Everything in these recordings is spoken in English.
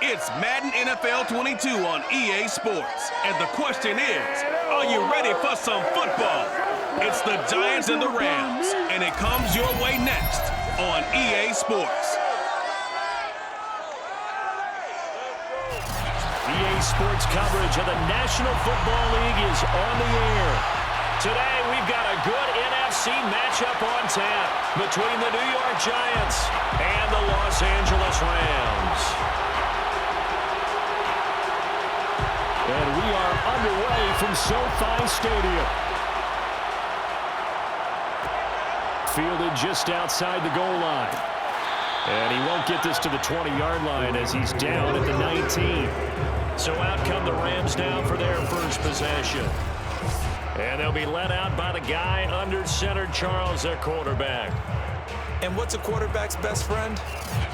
It's Madden NFL 22 on EA Sports. And the question is, are you ready for some football? It's the Giants and the Rams, and it comes your way next on EA Sports. EA Sports coverage of the National Football League is on the air. Today, we've got a good NFC matchup on tap between the New York Giants and the Los Angeles Rams. And we are underway from SoFi Stadium. Fielded just outside the goal line. And he won't get this to the 20-yard line as he's down at the 19. So out come the Rams now for their first possession. And they'll be led out by the guy under center, Charles, their quarterback. And what's a quarterback's best friend?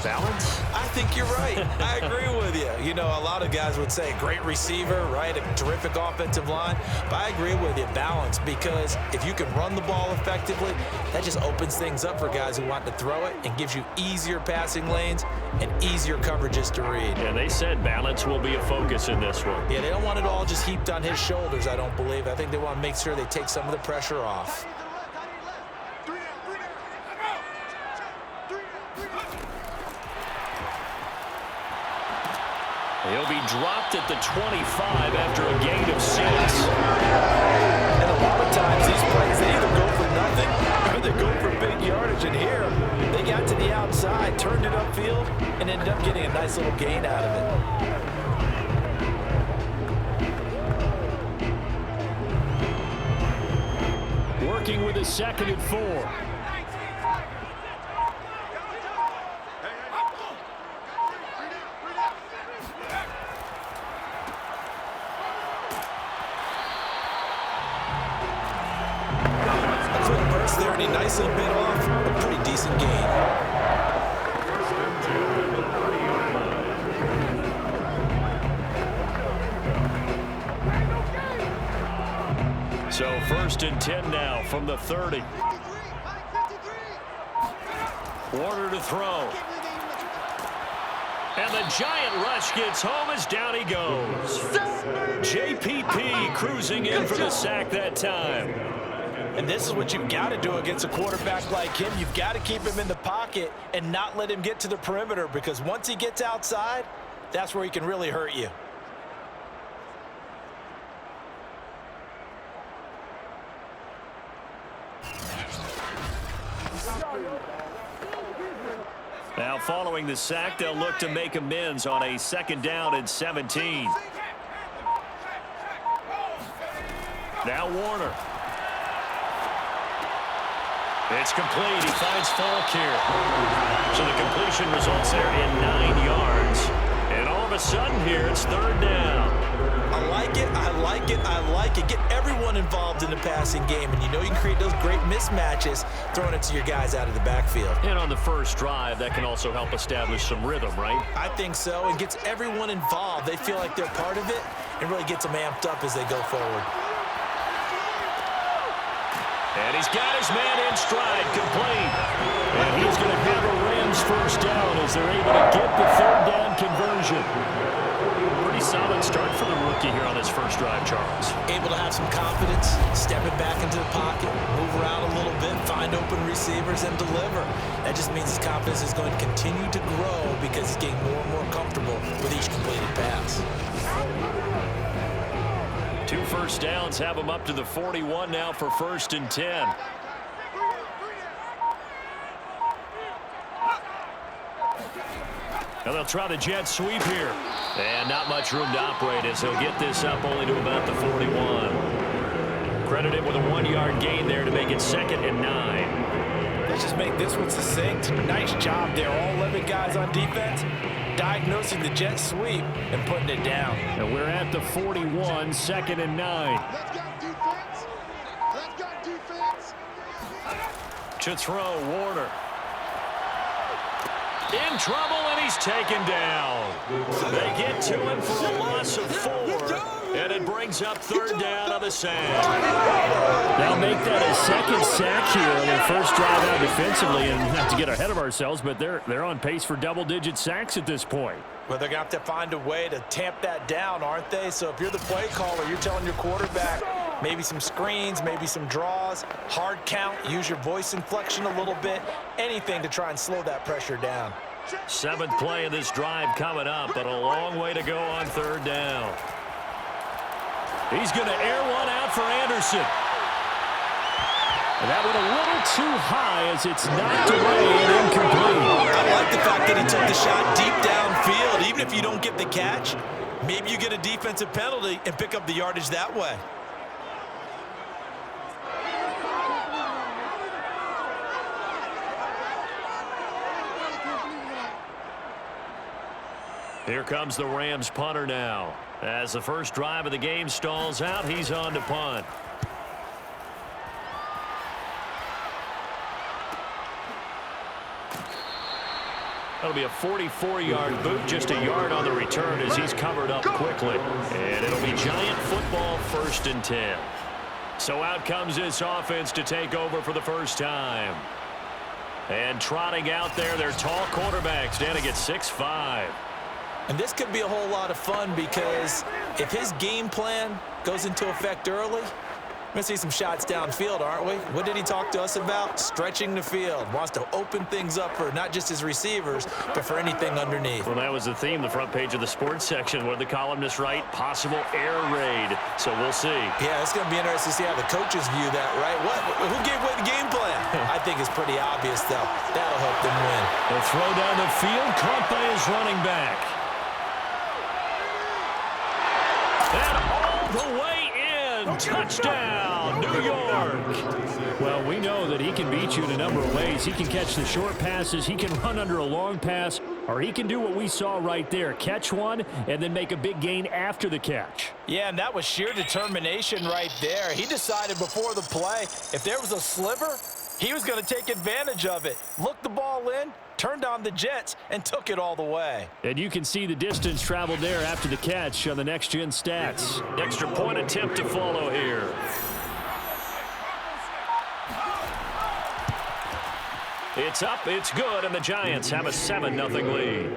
Balance? I think you're right. I agree with you. You know, a lot of guys would say great receiver, right? A terrific offensive line. But I agree with you, balance, because if you can run the ball effectively, that just opens things up for guys who want to throw it and gives you easier passing lanes and easier coverages to read. And they said balance will be a focus in this one. Yeah, they don't want it all just heaped on his shoulders, I don't believe. I think they want to make sure they take some of the pressure off. He'll be dropped at the 25 after a gain of 6. And a lot of times these plays, they either go for nothing or they go for big yardage. And here, they got to the outside, turned it upfield, and ended up getting a nice little gain out of it. Working with a 2nd and 4. There and he nicely bit off a pretty decent gain. So 1st and 10 now from the 30. Warner to throw. And the giant rush gets home as down he goes. JPP cruising in for the sack that time. And this is what you've got to do against a quarterback like him. You've got to keep him in the pocket and not let him get to the perimeter, because once he gets outside, that's where he can really hurt you. Now following the sack, they'll look to make amends on a 2nd down and 17. Now Warner. It's complete. He finds Faulk here. So the completion results there in 9 yards. And all of a sudden here, it's 3rd down. I like it. I like it. I like it. Get everyone involved in the passing game. And you know you can create those great mismatches throwing it to your guys out of the backfield. And on the first drive, that can also help establish some rhythm, right? I think so. It gets everyone involved. They feel like they're part of it and really gets them amped up as they go forward. And he's got his man in stride, complete. And he's going to have a Rams first down as they're able to get the 3rd down conversion. Pretty solid start for the rookie here on his first drive, Charles. Able to have some confidence, stepping back into the pocket, move around a little bit, find open receivers, and deliver. That just means his confidence is going to continue to grow because he's getting more and more comfortable with each completed pass. 2 first downs have him up to the 41 now for 1st and 10. And they'll try the jet sweep here. And not much room to operate as he'll get this up only to about the 41. Credited with a 1-yard gain there to make it 2nd and 9. Let's just make this one succinct. Nice job there. All 11 guys on defense diagnosing the jet sweep and putting it down. And we're at the 41, 2nd and 9. Let's go defense. Let's go defense. To throw, Warner. In trouble, and he's taken down. They get to him for a loss of 4, and it brings up 3rd down on the sack. They'll make that a 2nd sack here on their first drive out defensively, and not to get ahead of ourselves, but they're on pace for double-digit sacks at this point. Well, they're going to have to find a way to tamp that down, aren't they? So if you're the play caller, you're telling your quarterback maybe some screens, maybe some draws, hard count, use your voice inflection a little bit, anything to try and slow that pressure down. 7th play of this drive coming up, but a long way to go on 3rd down. He's going to air one out for Anderson. And that went a little too high as it's knocked away and incomplete. I like the fact that he took the shot deep downfield. Even if you don't get the catch, maybe you get a defensive penalty and pick up the yardage that way. Here comes the Rams punter now. As the first drive of the game stalls out, he's on to punt. That'll be a 44-yard boot, just a yard on the return as he's covered up quickly. And it'll be Giant football 1st and 10. So out comes this offense to take over for the first time. And trotting out there, their tall quarterback standing at 6'5". And this could be a whole lot of fun because if his game plan goes into effect early, we're going to see some shots downfield, aren't we? What did he talk to us about? Stretching the field. Wants to open things up for not just his receivers, but for anything underneath. Well, that was the theme, the front page of the sports section. What did the columnists write? Possible air raid. So we'll see. Yeah, it's going to be interesting to see how the coaches view that, right? Who gave away the game plan? I think it's pretty obvious, though. That'll help them win. The throw down the field, caught by his running back. And all the way in. Touchdown, New York. Well, we know that he can beat you in a number of ways. He can catch the short passes, he can run under a long pass, or he can do what we saw right there, catch one and then make a big gain after the catch. Yeah, and that was sheer determination right there. He decided before the play, if there was a sliver, he was going to take advantage of it. Looked the ball in, turned on the jets, and took it all the way. And you can see the distance traveled there after the catch on the next-gen stats. Extra point attempt to follow here. It's up, it's good, and the Giants have a 7-0 lead.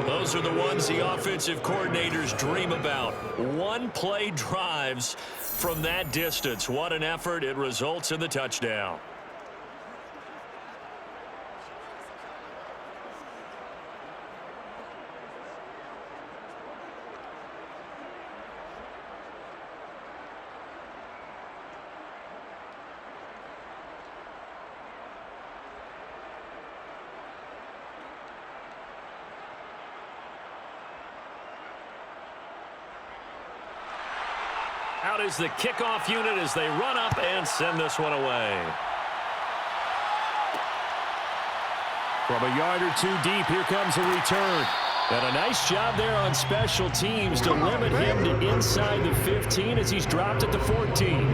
Those are the ones the offensive coordinators dream about. One-play drives from that distance. What an effort. It results in the touchdown. Out is the kickoff unit as they run up and send this one away. From a yard or two deep, here comes a return. And a nice job there on special teams to limit him to inside the 15 as he's dropped at the 14.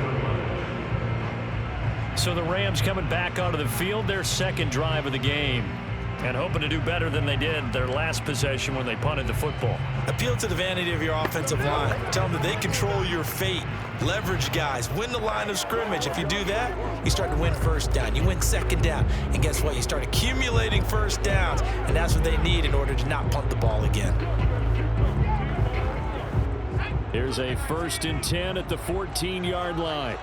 So the Rams coming back onto the field, their second drive of the game, and hoping to do better than they did their last possession when they punted the football. Appeal to the vanity of your offensive line. Tell them that they control your fate. Leverage guys. Win the line of scrimmage. If you do that, you start to win first down. You win second down. And guess what? You start accumulating first downs. And that's what they need in order to not punt the ball again. Here's a 1st and 10 at the 14-yard line.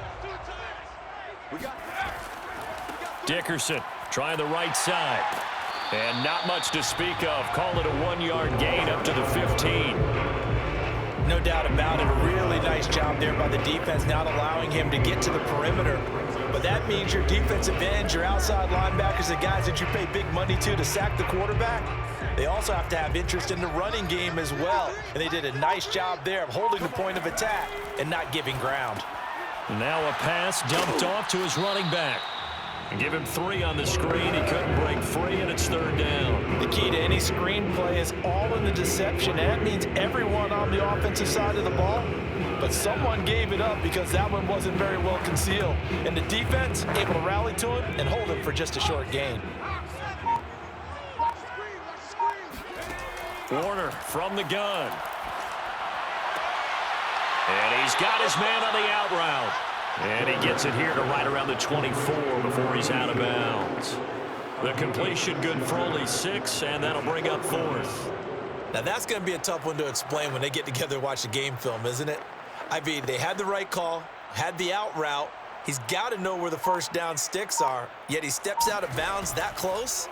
Dickerson trying the right side. And not much to speak of. Call it a 1-yard gain up to the 15. No doubt about it. A really nice job there by the defense, not allowing him to get to the perimeter. But that means your defensive ends, your outside linebackers, the guys that you pay big money to sack the quarterback, they also have to have interest in the running game as well. And they did a nice job there of holding the point of attack and not giving ground. Now a pass dumped off to his running back. Give him 3 on the screen. He couldn't break free, and it's 3rd down. The key to any screen play is all in the deception. That means everyone on the offensive side of the ball, but someone gave it up because that one wasn't very well concealed. And the defense able to rally to him and hold him for just a short gain. Warner from the gun. And he's got his man on the out route. And he gets it here to right around the 24 before he's out of bounds. The completion good for only 6, and that'll bring up 4th. Now, that's going to be a tough one to explain when they get together and watch the game film, isn't it? I mean, they had the right call, had the out route. He's got to know where the first down sticks are, yet he steps out of bounds that close.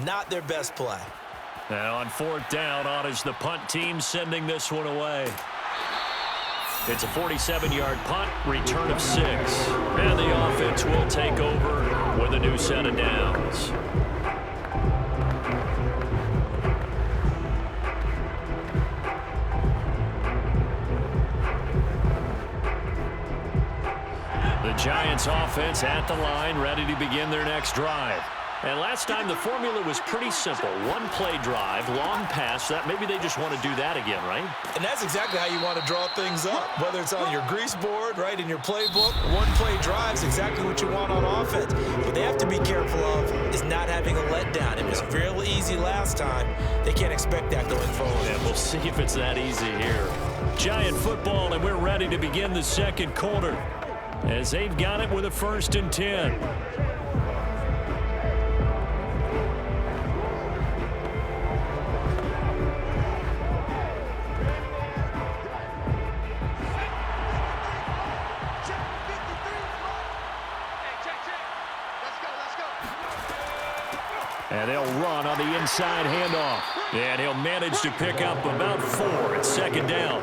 Not their best play. Now on 4th down, on is the punt team sending this one away. It's a 47-yard punt, return of 6. And the offense will take over with a new set of downs. The Giants offense at the line, ready to begin their next drive. And last time the formula was pretty simple. One play drive, long pass. That maybe they just want to do that again, right? And that's exactly how you want to draw things up. Whether it's on your grease board, right, in your playbook, one play drive is exactly what you want on offense. What they have to be careful of is not having a letdown. It was fairly easy last time. They can't expect that going forward. And we'll see if it's that easy here. Giant football, and we're ready to begin the second quarter as they've got it with a 1st and 10. And they'll run on the inside handoff. And he'll manage to pick up about 4 at 2nd down.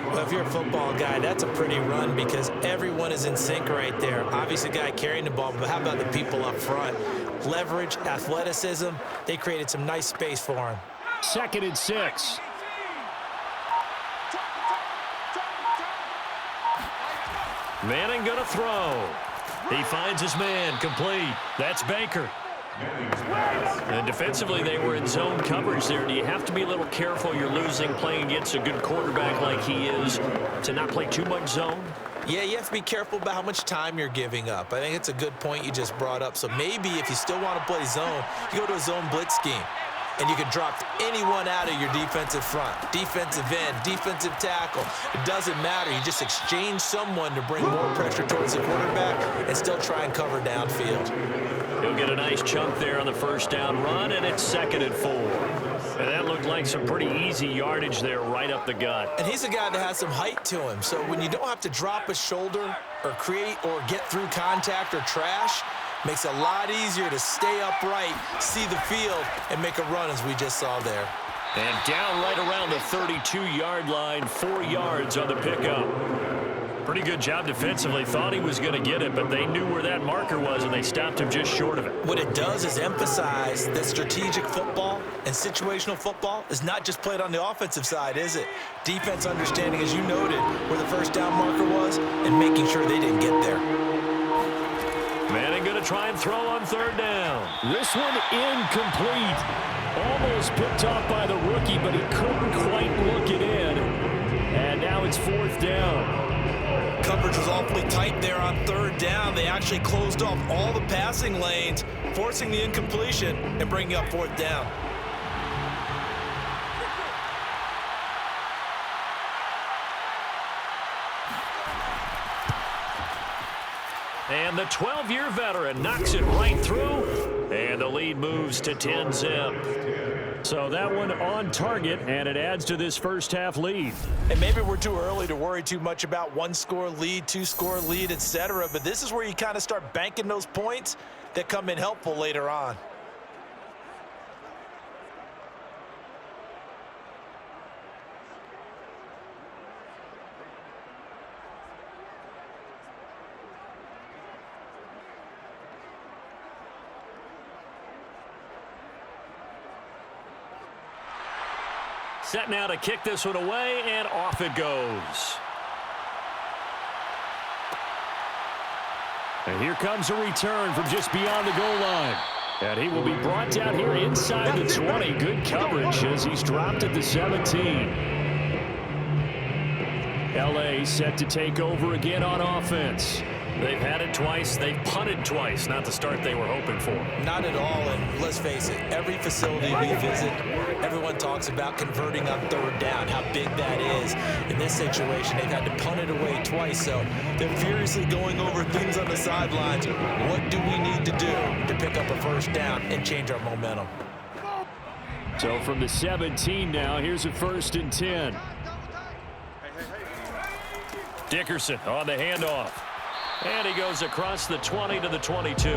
Well, if you're a football guy, that's a pretty run because everyone is in sync right there. Obviously, the guy carrying the ball, but how about the people up front? Leverage, athleticism, they created some nice space for him. 2nd and 6. Manning gonna throw. He finds his man, complete. That's Baker. And defensively, they were in zone coverage there. Do you have to be a little careful? You're losing playing against a good quarterback like he is to not play too much zone? Yeah, you have to be careful about how much time you're giving up. I think it's a good point you just brought up. So maybe if you still want to play zone, you go to a zone blitz scheme. And you can drop anyone out of your defensive front, defensive end, defensive tackle. It doesn't matter. You just exchange someone to bring more pressure towards the quarterback and still try and cover downfield. He'll get a nice chunk there on the 1st down run, and it's 2nd and 4. And that looked like some pretty easy yardage there right up the gut. And he's a guy that has some height to him. So when you don't have to drop a shoulder or create or get through contact or trash, makes it a lot easier to stay upright, see the field, and make a run as we just saw there. And down right around the 32-yard line, 4 yards on the pickup. Pretty good job defensively. Thought he was going to get it, but they knew where that marker was, and they stopped him just short of it. What it does is emphasize that strategic football and situational football is not just played on the offensive side, is it? Defense understanding, as you noted, where the 1st down marker was and making sure they didn't get there. Manning going to try and throw on 3rd down. This one incomplete. Almost picked off by the rookie, but he couldn't quite look it in. And now it's 4th down. Coverage was awfully tight there on 3rd down. They actually closed off all the passing lanes, forcing the incompletion and bringing up 4th down. And the 12-year veteran knocks it right through, and the lead moves to 10-zip. So that one on target, and it adds to this 1st half lead. And maybe we're too early to worry too much about 1-score lead, 2-score lead, etc. But this is where you kind of start banking those points that come in helpful later on. Set now to kick this one away, and off it goes. And here comes a return from just beyond the goal line. And he will be brought down here inside the 20. Good coverage as he's dropped at the 17. L.A. set to take over again on offense. They've had it twice. They've punted twice. Not the start they were hoping for. Not at all, and let's face it, every facility we visit, everyone talks about converting on third down, how big that is. In this situation, they've had to punt it away twice, so they're furiously going over things on the sidelines. What do we need to do to pick up a first down and change our momentum? So from the 17 now, here's a 1st and 10. Dickerson on the handoff. And he goes across the 20 to the 22.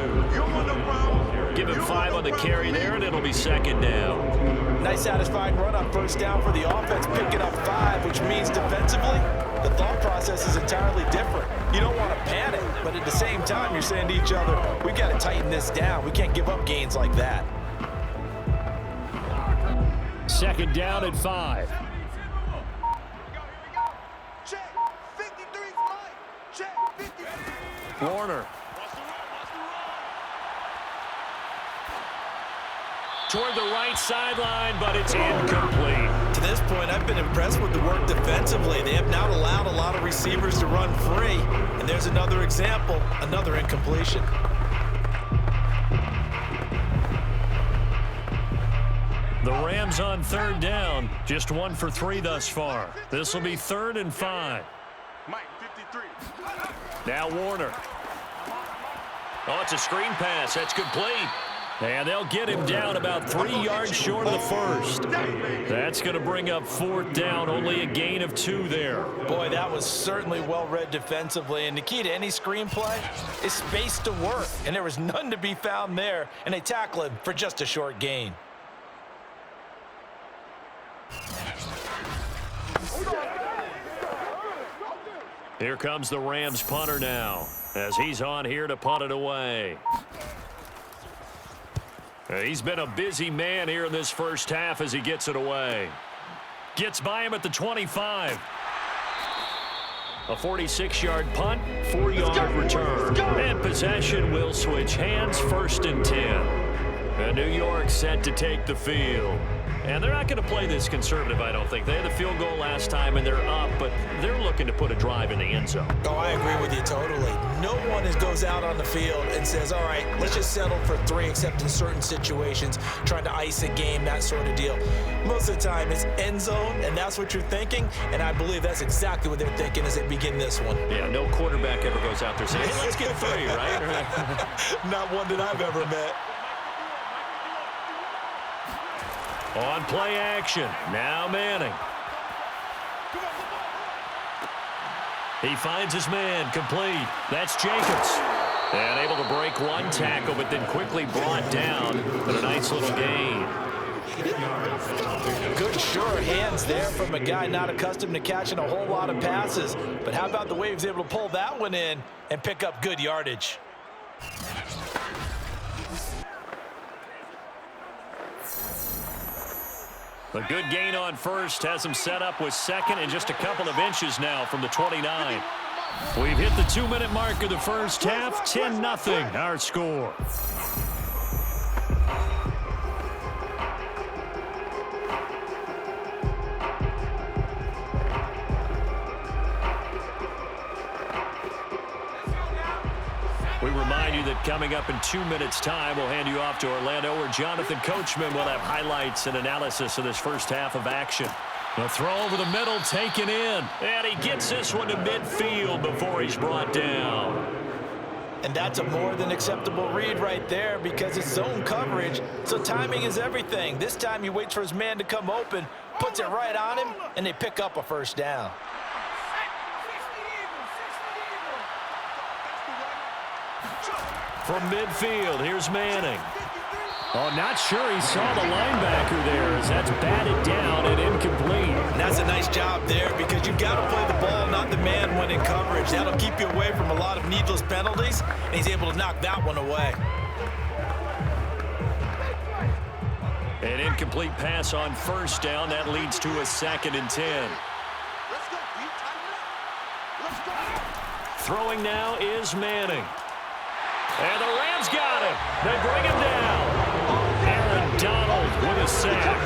Give him 5 on the carry there, and it'll be 2nd down. Nice satisfying run on first down for the offense, picking up 5, which means defensively, the thought process is entirely different. You don't want to panic, but at the same time, you're saying to each other, we got to tighten this down. We can't give up gains like that. 2nd down and 5. Warner. Toward the right sideline, but it's incomplete. To this point, I've been impressed with the work defensively. They have not allowed a lot of receivers to run free. And there's another example, another incompletion. The Rams on 3rd down, just 1 for 3 thus far. This will be 3rd and 5. Now Warner. Oh, it's a screen pass. That's complete. And they'll get him down about 3 yards short of the first. That's going to bring up 4th down, only a gain of 2 there. Boy, that was certainly well-read defensively. And the key to any screen play is space to work. And there was none to be found there. And they tackle him for just a short gain. Here comes the Rams punter now, as he's on here to punt it away. He's been a busy man here in this first half as he gets it away. Gets by him at the 25. A 46-yard punt, 4-yard return. And possession will switch hands, 1st and 10. And New York set to take the field. And they're not going to play this conservative, I don't think. They had the field goal last time, and they're up, but they're looking to put a drive in the end zone. Oh, I agree with you totally. No one goes out on the field and says, all right, let's just settle for 3, except in certain situations, trying to ice a game, that sort of deal. Most of the time, it's end zone, and that's what you're thinking, and I believe that's exactly what they're thinking as they begin this one. Yeah, no quarterback ever goes out there saying, hey, let's get 3, right? Not one that I've ever met. On play action, now Manning. He finds his man, complete. That's Jacobs. And able to break 1 tackle, but then quickly brought down with a nice little gain. Good sure hands there from a guy not accustomed to catching a whole lot of passes. But how about the way he was able to pull that one in and pick up good yardage? A good gain on first has him set up with 2nd and just a couple of inches now from the 29. We've hit the 2-minute mark of the first half. 10-0 our score. We remind you that coming up in 2 minutes' time, we'll hand you off to Orlando, where Jonathan Coachman will have highlights and analysis of this first half of action. A throw over the middle, taken in. And he gets this one to midfield before he's brought down. And that's a more than acceptable read right there because it's zone coverage, so timing is everything. This time he waits for his man to come open, puts it right on him, and they pick up a first down. From midfield, here's Manning. Oh, not sure he saw the linebacker there as that's batted down and incomplete. And that's a nice job there because you've got to play the ball, not the man when in coverage. That'll keep you away from a lot of needless penalties, and he's able to knock that one away. An incomplete pass on first down. That leads to a 2nd and 10. Throwing now is Manning. And the Rams got him. They bring him down. Aaron Donald with a sack.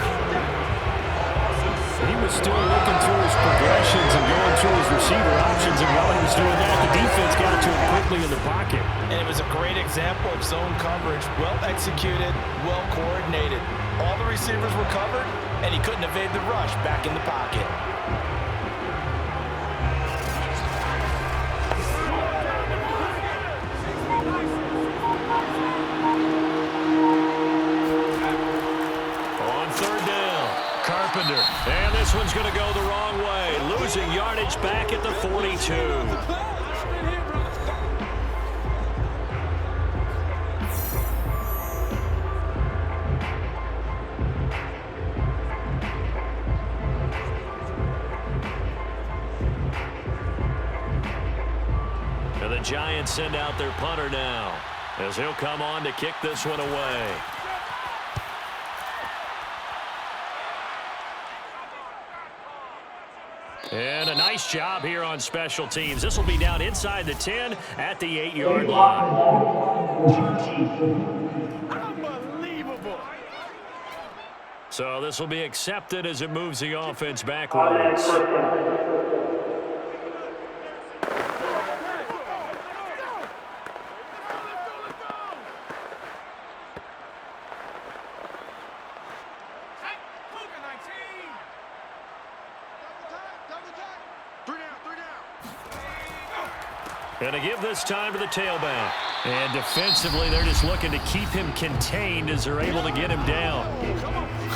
He was still looking through his progressions and going through his receiver options, and while he was doing that, the defense got to him quickly in the pocket. And it was a great example of zone coverage, well executed, well coordinated. All the receivers were covered, and he couldn't evade the rush back in the pocket. On third down, Carpenter. And this one's going to go the wrong way. Losing yardage back at the 42. And the Giants send out their punter now, as he'll come on to kick this one away. And a nice job here on special teams. This will be down inside the 10 at the 8-yard line. Unbelievable. So this will be accepted as it moves the offense backwards. And to give this time to the tailback. And defensively, they're just looking to keep him contained as they're able to get him down.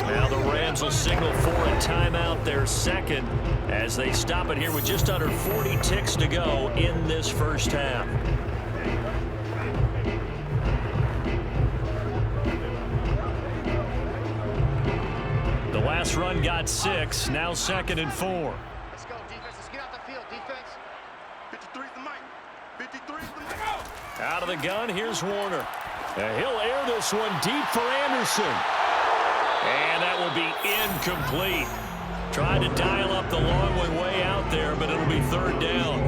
Now the Rams will signal for a timeout, their second, as they stop it here with just under 40 ticks to go in this first half. The last run got 6, now 2nd and 4. Let's go, defense. Let's get out the field, defense. 53's the mic. 53's the mic. Out of the gun, here's Warner. And he'll air this one deep for Anderson. And that will be incomplete. Tried to dial up the long way out there, but it'll be third down.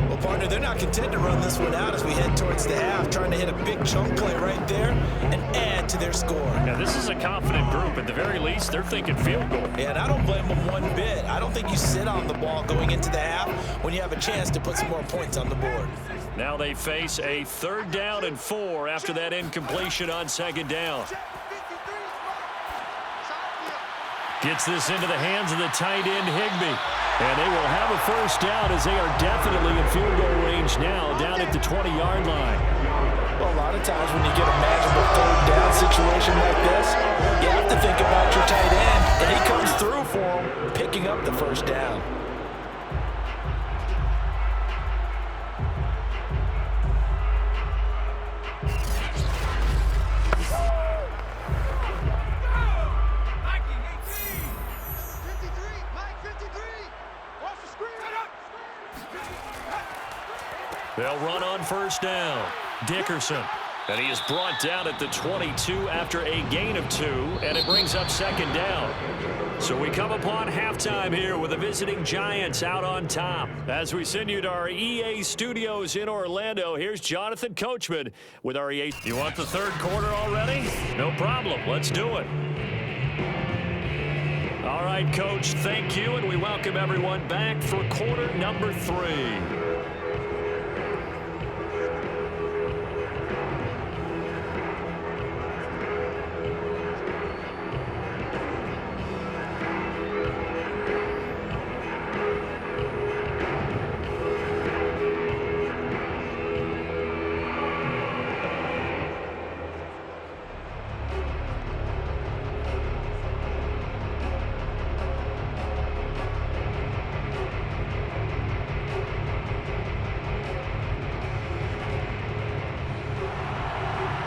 Well, partner, they're not content to run this one out as we head towards the half, trying to hit a big chunk play right there and add to their score. Now, this is a confident group. At the very least, they're thinking field goal. Yeah, and I don't blame them one bit. I don't think you sit on the ball going into the half when you have a chance to put some more points on the board. Now they face a 3rd down and 4 after that incompletion on 2nd down. Gets this into the hands of the tight end, Higbee. And they will have a first down as they are definitely in field goal range now down at the 20-yard line. Well, a lot of times when you get a manageable 3rd down situation like this, you have to think about your tight end, and he comes through for him, picking up the first down. They'll run on first down. Dickerson. And he is brought down at the 22 after a gain of 2, and it brings up 2nd down. So we come upon halftime here with the visiting Giants out on top. As we send you to our EA studios in Orlando, here's Jonathan Coachman with our EA. You want the 3rd quarter already? No problem. Let's do it. All right, Coach, thank you, and we welcome everyone back for quarter number 3.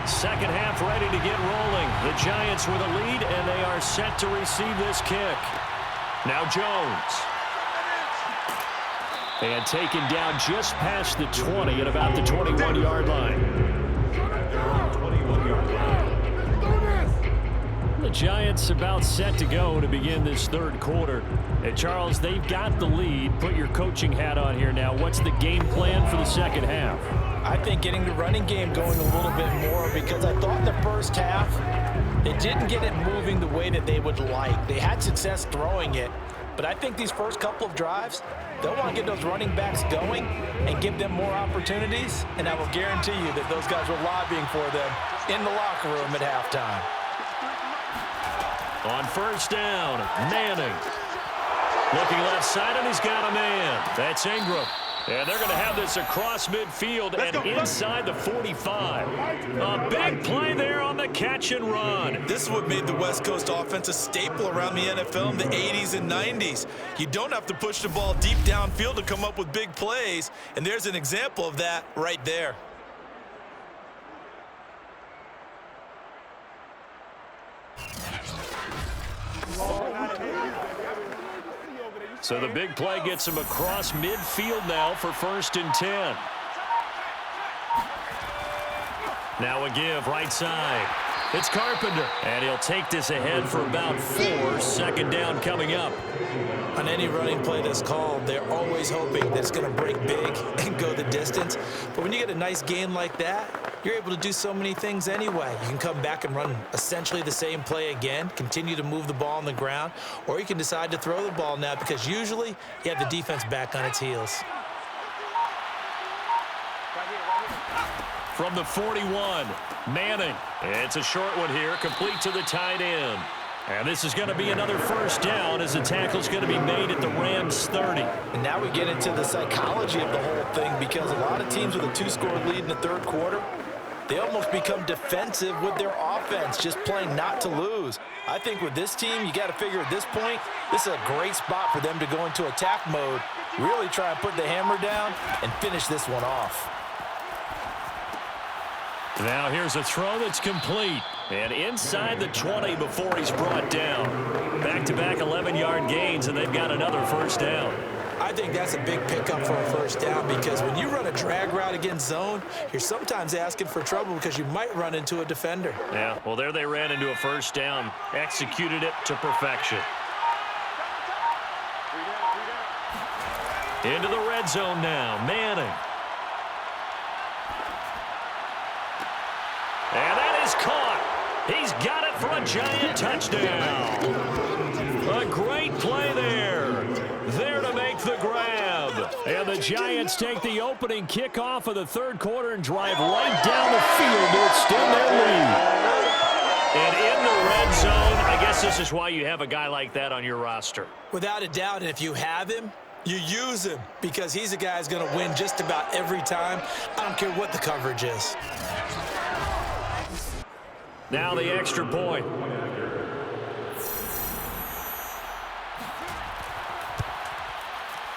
Second half ready to get rolling. The Giants with a lead, and they are set to receive this kick. Now Jones. And taken down just past the 20 at about the 21-yard line. The Giants about set to go to begin this 3rd quarter. And Charles, they've got the lead. Put your coaching hat on here now. What's the game plan for the 2nd half? I think getting the running game going a little bit more, because I thought the first half, it didn't get it moving the way that they would like. They had success throwing it, But I think these first couple of drives, they'll want to get those running backs going and give them more opportunities, and I will guarantee you that those guys were lobbying for them in the locker room at halftime. On first down, Manning. Looking left side, and he's got a man. That's Ingram. And they're going to have this across midfield and inside the 45. A big play there on the catch and run. This is what made the West Coast offense a staple around the NFL in the 80s and 90s. You don't have to push the ball deep downfield to come up with big plays, and there's an example of that right there. So the big play gets him across midfield now for 1st and 10. Now a give right side. It's Carpenter. And he'll take this ahead for about 4. 2nd down coming up. On any running play that's called, they're always hoping that it's going to break big and go the distance. But when you get a nice gain like that, you're able to do so many things anyway. You can come back and run essentially the same play again, continue to move the ball on the ground, or you can decide to throw the ball now because usually you have the defense back on its heels. From the 41, Manning. It's a short one here, complete to the tight end. And this is going to be another 1st down as the tackle's going to be made at the Rams 30. And now we get into the psychology of the whole thing because a lot of teams with a 2-score lead in the 3rd quarter, they almost become defensive with their offense, just playing not to lose. I think with this team, you got to figure at this point, this is a great spot for them to go into attack mode, really try and put the hammer down and finish this one off. Now here's a throw that's complete. And inside the 20 before he's brought down. Back-to-back 11-yard gains, and they've got another 1st down. I think that's a big pickup for a 1st down because when you run a drag route against zone, you're sometimes asking for trouble because you might run into a defender. Yeah, well, there they ran into a 1st down. Executed it to perfection. Into the red zone now. Manning. And that is caught. He's got it for a giant touchdown. A great play there. There to make the grab. And the Giants take the opening kickoff of the 3rd quarter and drive right down the field to extend their lead. And in the red zone, I guess this is why you have a guy like that on your roster. Without a doubt, and if you have him, you use him because he's a guy who's going to win just about every time. I don't care what the coverage is. Now the extra point.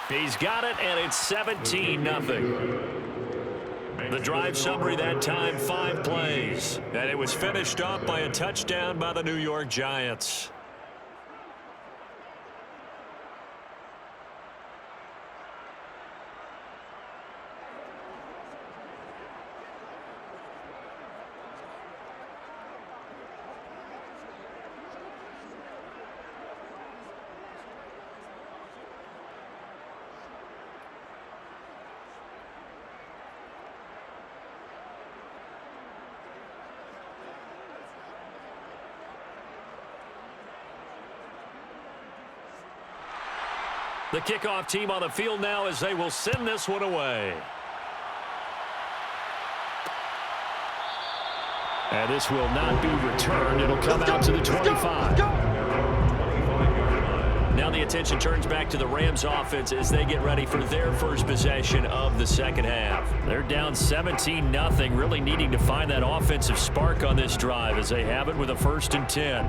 He's got it, and it's 17-0. The drive summary that time, 5 plays. And it was finished off by a touchdown by the New York Giants. The kickoff team on the field now as they will send this one away. And this will not be returned. It'll come out to the 25. Now the attention turns back to the Rams offense as they get ready for their first possession of the 2nd half. They're down 17-0, really needing to find that offensive spark on this drive as they have it with a 1st and 10.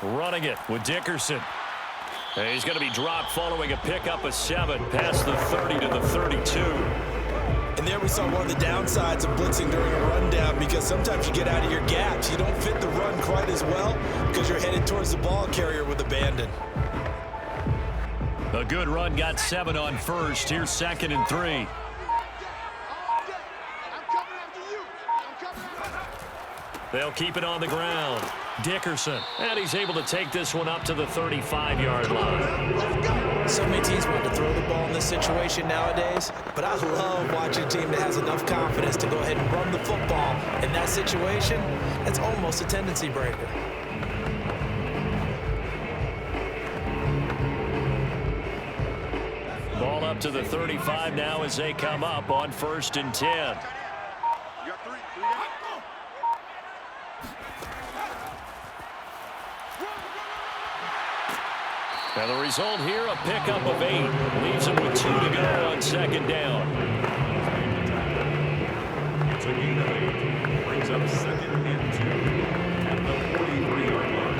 Running it with Dickerson. And he's going to be dropped following a pickup of 7 past the 30 to the 32. And there we saw one of the downsides of blitzing during a rundown because sometimes you get out of your gaps. You don't fit the run quite as well because you're headed towards the ball carrier with abandon. A good run got 7 on first. Here's 2nd and 3. They'll keep it on the ground. Dickerson. And he's able to take this one up to the 35-yard line. So many teams want to throw the ball in this situation nowadays, but I love watching a team that has enough confidence to go ahead and run the football. In that situation, it's almost a tendency breaker. Ball up to the 35 now as they come up on 1st and 10. And the result here, a pickup of 8. Leaves him with 2 to go on 2nd down. It's a gain of 8. Brings up 2nd and 2 at the 43-yard line.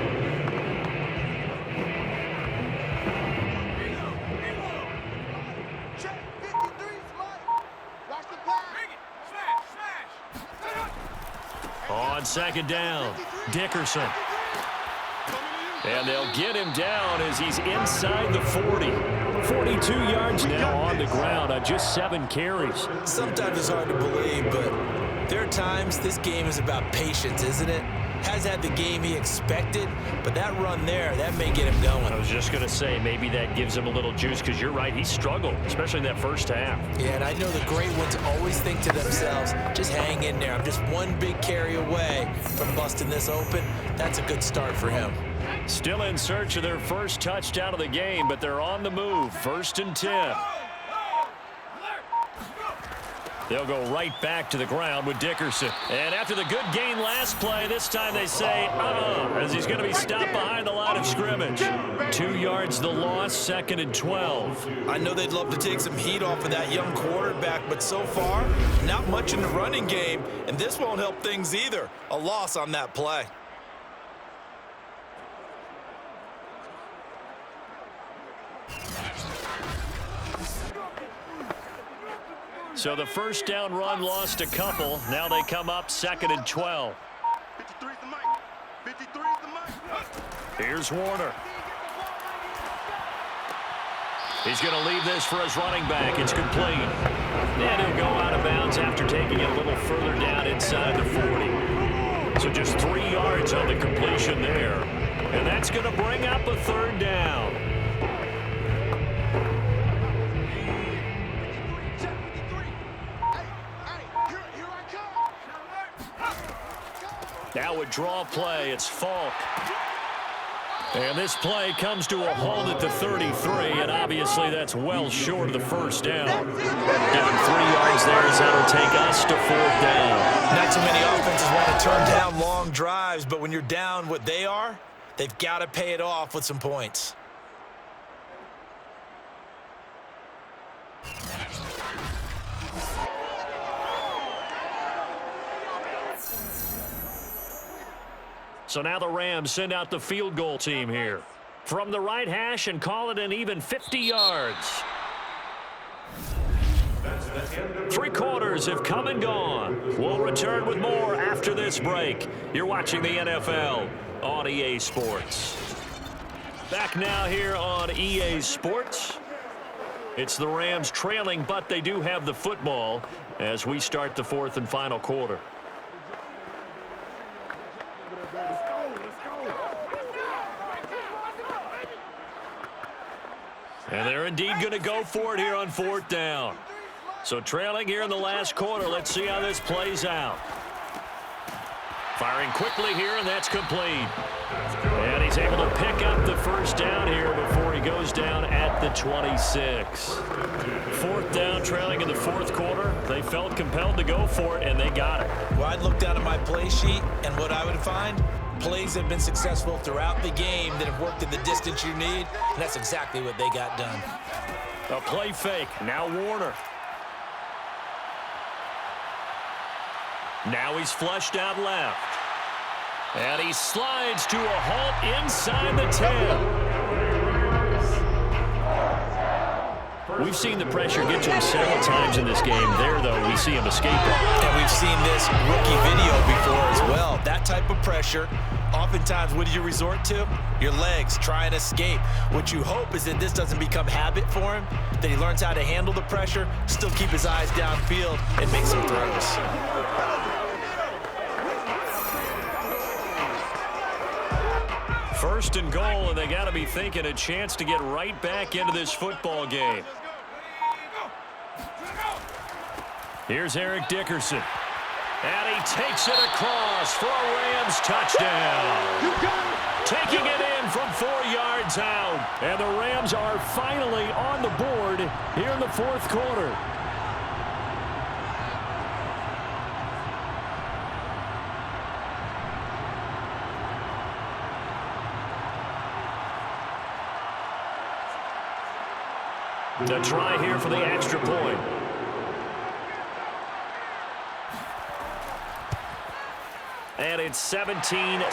Check 53, Smart. Watch the pass. Bring it. Smash. On 2nd down, Dickerson. And they'll get him down as he's inside the 40. 42 yards now on the ground on just 7 carries. Sometimes it's hard to believe, but there are times this game is about patience, isn't it? Hasn't had the game he expected, but that run there, that may get him going. I was just going to say, maybe that gives him a little juice, because you're right, he struggled, especially in that first half. Yeah, and I know the great ones always think to themselves, just hang in there. I'm just one big carry away from busting this open. That's a good start for him. Still in search of their first touchdown of the game, but they're on the move. 1st and 10. They'll go right back to the ground with Dickerson. And after the good gain last play, this time they say, as he's going to be stopped behind the line of scrimmage. 2 yards the loss, 2nd and 12. I know they'd love to take some heat off of that young quarterback, but so far, not much in the running game, and this won't help things either. A loss on that play. So the first down run lost a couple. Now they come up 2nd and 12. 53 is the mic. 53 is the mic. Here's Warner. He's going to leave this for his running back. It's complete. And he'll go out of bounds after taking it a little further down inside the 40. So just 3 yards on the completion there. And that's going to bring up a 3rd down. Now a draw play. It's Faulk. And this play comes to a halt at the 33, and obviously that's well short of the first down. Given 3 yards there as that'll take us to 4th down. Not too many offenses want to turn down long drives, but when you're down what they are, they've got to pay it off with some points. So now the Rams send out the field goal team here. From the right hash and call it an even 50 yards. 3 quarters have come and gone. We'll return with more after this break. You're watching the NFL on EA Sports. Back now here on EA Sports. It's the Rams trailing, but they do have the football as we start the 4th and final quarter. And they're indeed going to go for it here on 4th down. So trailing here in the last quarter. Let's see how this plays out. Firing quickly here, and that's complete. And he's able to pick up the first down here before he goes down at the 26. 4th down, trailing in the 4th quarter. They felt compelled to go for it, and they got it. Well, I'd look down at my play sheet, and what I would find, plays have been successful throughout the game that have worked in the distance you need, and that's exactly what they got done. A play fake. Now Warner. Now he's flushed out left. And he slides to a halt inside the 10. We've seen the pressure get to him several times in this game. There, though, we see him escape it. And we've seen this rookie video before as well. That type of pressure Oftentimes, what do you resort to? Your legs, try and escape. What you hope is that this doesn't become habit for him, that he learns how to handle the pressure, still keep his eyes downfield, and make some throws. First and goal, and they got to be thinking a chance to get right back into this football game. Here's Eric Dickerson. And he takes it across for a Rams touchdown. Taking it in from 4 yards out. And the Rams are finally on the board here in the fourth quarter. To try here for the extra point. And it's 17-7.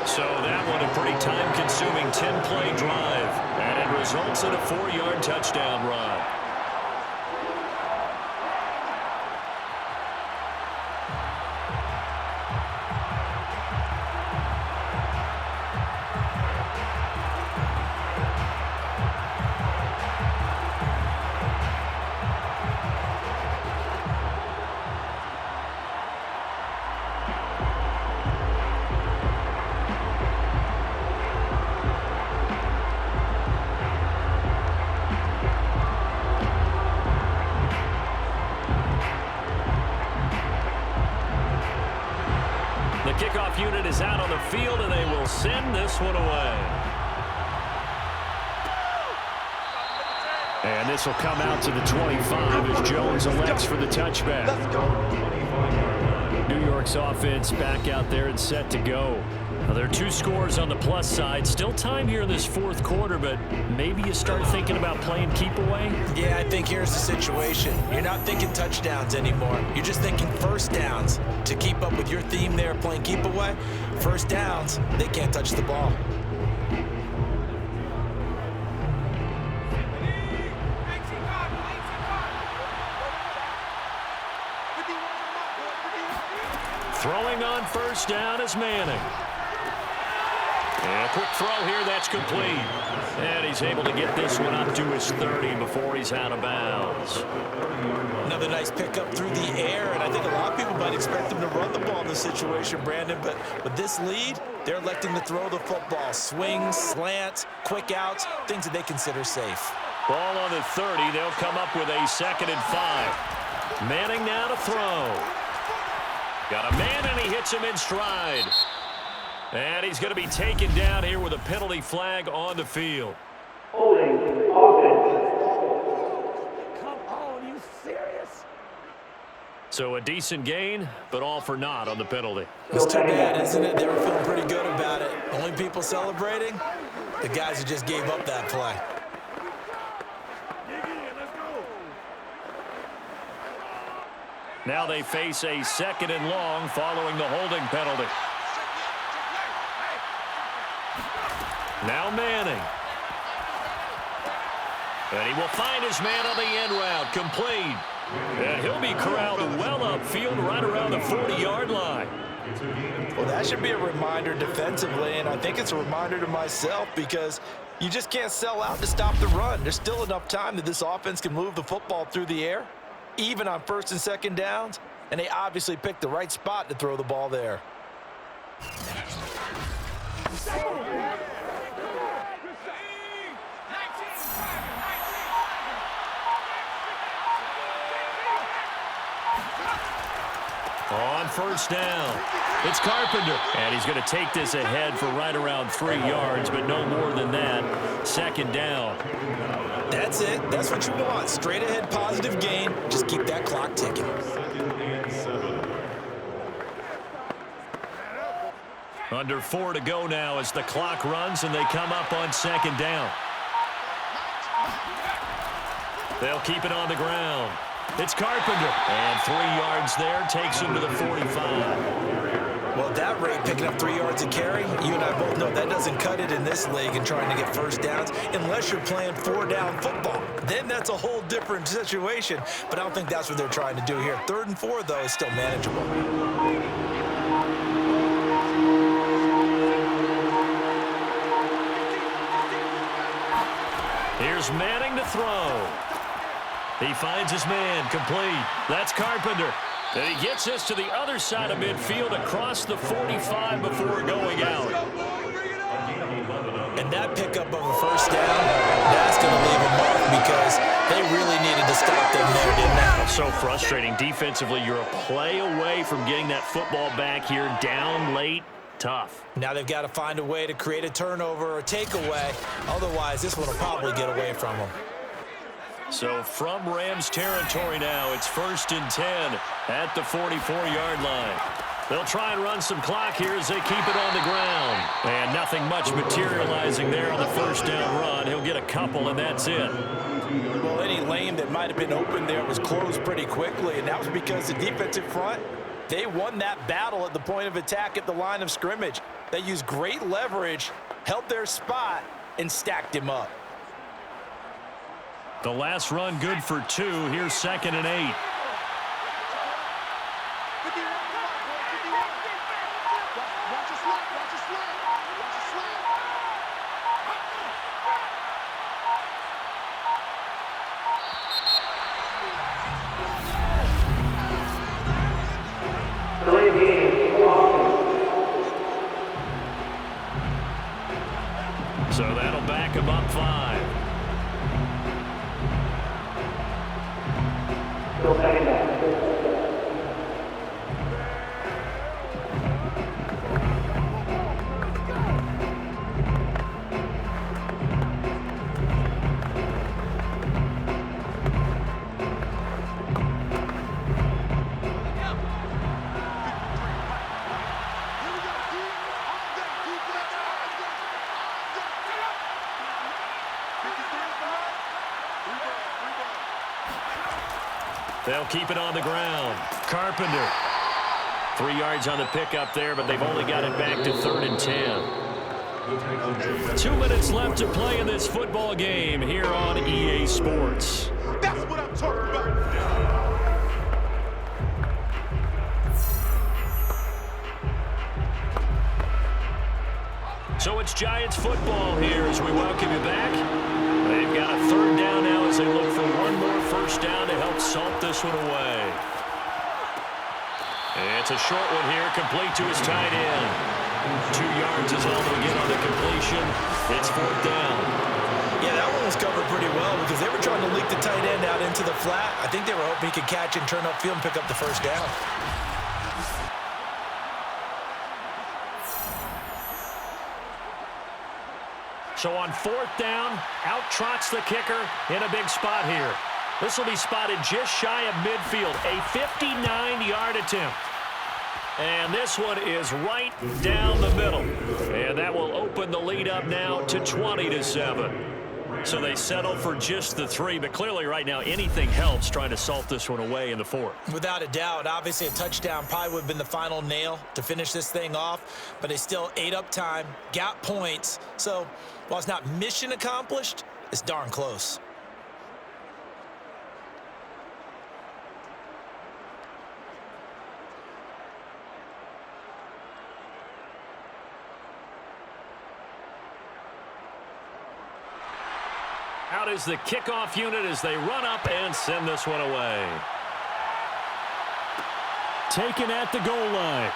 So that one a pretty time-consuming 10-play drive. And it results in a 4-yard touchdown run. Kickoff unit is out on the field, and they will send this one away. And this will come out to the 25 as Jones elects for the touchback. New York's offense back out there and set to go. Now, there are 2 scores on the plus side. Still time here in this fourth quarter, but maybe you start thinking about playing keep away? Yeah, I think here's the situation. You're not thinking touchdowns anymore. You're just thinking first downs. To keep up with your theme there, playing keep away, first downs, they can't touch the ball. Throwing on first down is Manning. And a quick throw here, that's complete. And he's able to get this one up to his 30 before he's out of bounds. Another nice pickup through the air, and I think a lot of people might expect him to run the ball in this situation, Brandon, but with this lead, they're electing to throw the football. Swings, slants, quick outs, things that they consider safe. Ball on the 30, they'll come up with a 2nd and 5. Manning now to throw. Got a man, and he hits him in stride. And he's going to be taken down here with a penalty flag on the field. Holding offense. Come on, you serious? So a decent gain, but all for naught on the penalty. It's too bad, isn't it? They were feeling pretty good about it. Only people celebrating, the guys who just gave up that play. Now they face a 2nd and long following the holding penalty. Now Manning. And he will find his man on the end route, complete. And he'll be corralled well upfield right around the 40-yard line. Well, that should be a reminder defensively, and I think it's a reminder to myself because you just can't sell out to stop the run. There's still enough time that this offense can move the football through the air, even on 1st and 2nd downs, and they obviously picked the right spot to throw the ball there. On first down, it's Carpenter. And he's going to take this ahead for right around 3 yards, but no more than that. 2nd down. That's it. That's what you want. Straight ahead positive gain. Just keep that clock ticking. Under 4 to go now as the clock runs and they come up on 2nd down. They'll keep it on the ground. It's Carpenter. And 3 yards there takes him to the 45. Well, at that rate, picking up 3 yards a carry, you and I both know that doesn't cut it in this league and trying to get first downs unless you're playing 4-down football. Then that's a whole different situation, but I don't think that's what they're trying to do here. 3rd and 4, though, is still manageable. Here's Manning to throw. He finds his man, complete. That's Carpenter. And he gets this to the other side of midfield across the 45 before going out. And that pickup of a first down, that's going to leave a mark because they really needed to stop them there, didn't they? So frustrating. Defensively, you're a play away from getting that football back here, down late. Tough. Now they've got to find a way to create a turnover or takeaway. Otherwise, this one will probably get away from them. So from Rams territory now, it's 1st and 10 at the 44-yard line. They'll try and run some clock here as they keep it on the ground. And nothing much materializing there on the first down run. He'll get a couple, and that's it. Well, any lane that might have been open there was closed pretty quickly, and that was because the defensive front, they won that battle at the point of attack at the line of scrimmage. They used great leverage, held their spot, and stacked him up. The last run good for 2. Here's 2nd and 8. So that'll back him up 5. They'll keep it on the ground. Carpenter. 3 yards on the pickup there, but they've only got it back to 3rd and 10. 2 minutes left to play in this football game here on EA Sports. That's what I'm talking about. So it's Giants football here as we welcome you back. They've got a 3rd down now as they look for one more first down to help salt this one away. It's a short one here, complete to his tight end. 2 yards is all they'll get on the completion. It's 4th down. Yeah, that one was covered pretty well because they were trying to leak the tight end out into the flat. I think they were hoping he could catch and turn upfield and pick up the first down. So on 4th down, out trots the kicker in a big spot here. This will be spotted just shy of midfield, a 59-yard attempt. And this one is right down the middle. And that will open the lead up now to 20-7. So they settle for just the 3, but clearly right now anything helps trying to salt this one away in the 4th. Without a doubt, obviously a touchdown probably would have been the final nail to finish this thing off, but they still ate up time, got points. So while it's not mission accomplished, it's darn close. Out is the kickoff unit as they run up and send this one away. Taken at the goal line.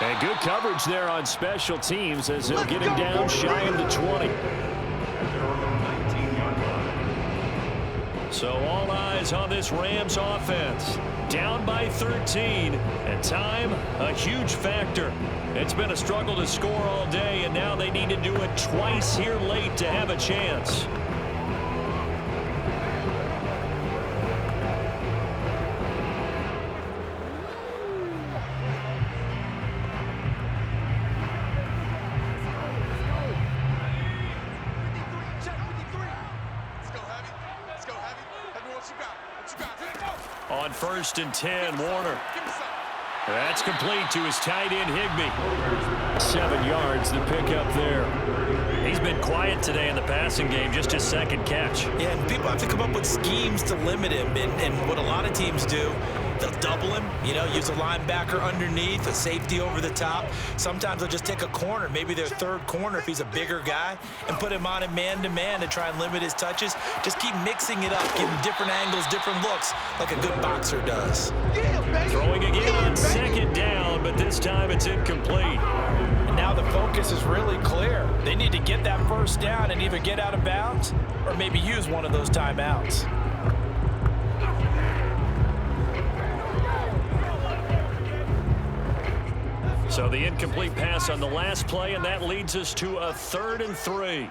And good coverage there on special teams as they'll get him down shy of the 20. So all eyes on this Rams offense. Down by 13, and time, a huge factor. It's been a struggle to score all day, and now they need to do it twice here late to have a chance. On 1st and 10, Warner. That's complete to his tight end, Higbee. 7 yards, the pickup there. He's been quiet today in the passing game, just his 2nd catch. Yeah, and people have to come up with schemes to limit him, and what a lot of teams do They'll double him, use a linebacker underneath, a safety over the top. Sometimes they'll just take a corner, maybe their third corner if he's a bigger guy, and put him on a man-to-man to try and limit his touches. Just keep mixing it up, give him different angles, different looks, like a good boxer does. Throwing again on second down, but this time it's incomplete. And now the focus is really clear. They need to get that first down and either get out of bounds or maybe use one of those timeouts. So the incomplete pass on the last play, and that leads us to a 3rd and 3.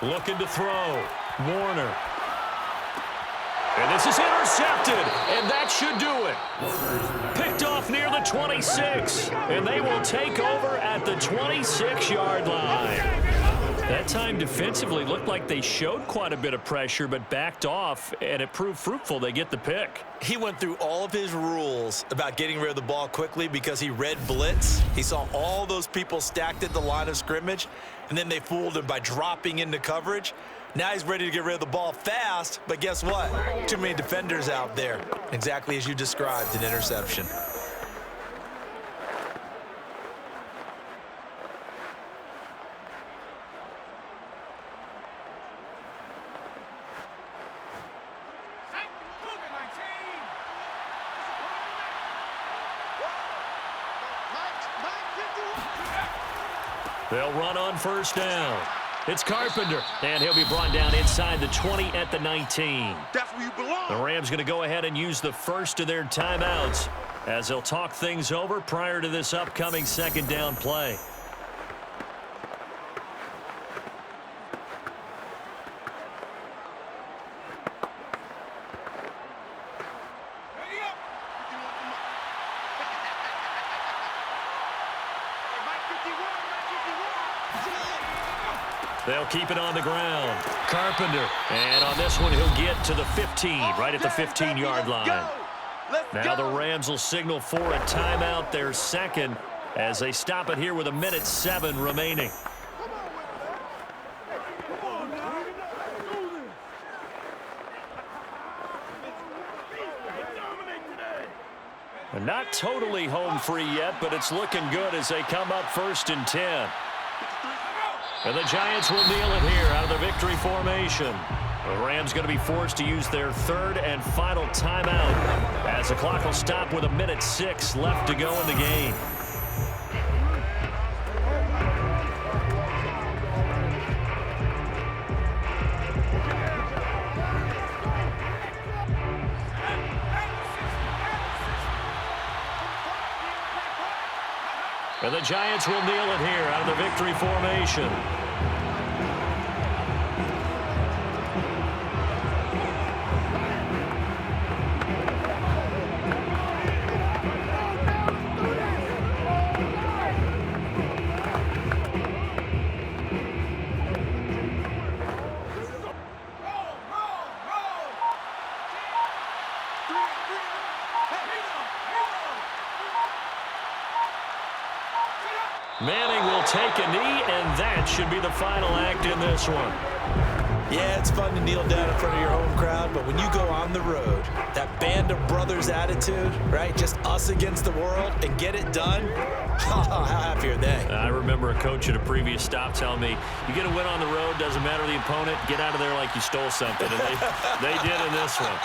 Looking to throw. Warner. And this is intercepted, and that should do it. Picked off near the 26, and they will take over at the 26-yard line. That time defensively looked like they showed quite a bit of pressure, but backed off, and it proved fruitful. They get the pick. He went through all of his rules about getting rid of the ball quickly because he read blitz. He saw all those people stacked at the line of scrimmage, and then they fooled him by dropping into coverage. Now he's ready to get rid of the ball fast, but guess what? Too many defenders out there. Exactly as you described, an interception. They'll run on first down. It's Carpenter, and he'll be brought down inside the 20 at the 19. That's where you belong. The Rams going to go ahead and use the first of their timeouts as they'll talk things over prior to this upcoming second down play. They'll keep it on the ground. Carpenter. And on this one, he'll get to the 15, right at the 15-yard line. Now the Rams will signal for a timeout, their second, as they stop it here with 1:07 remaining. And not totally home free yet, but it's looking good as they come up 1st and 10. And the Giants will kneel it here out of the victory formation. The Rams going to be forced to use their 3rd and final timeout as the clock will stop with 1:06 left to go in the game. And the Giants will kneel it here out of the victory formation. Manning will take a knee, and that should be the final act in this one. Yeah, it's fun to kneel down in front of your home crowd, but when you go on the road, that band of brothers attitude, right? Just us against the world and get it done. How happy are they? I remember a coach at a previous stop telling me, you get a win on the road, doesn't matter the opponent, get out of there like you stole something. And they did in this one.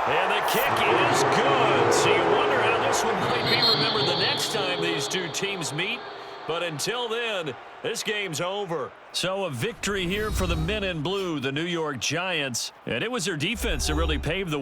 And the kick is good. So you wonder how this one might be remembered the next time these two teams meet. But until then, this game's over. So a victory here for the men in blue, the New York Giants. And it was their defense that really paved the way.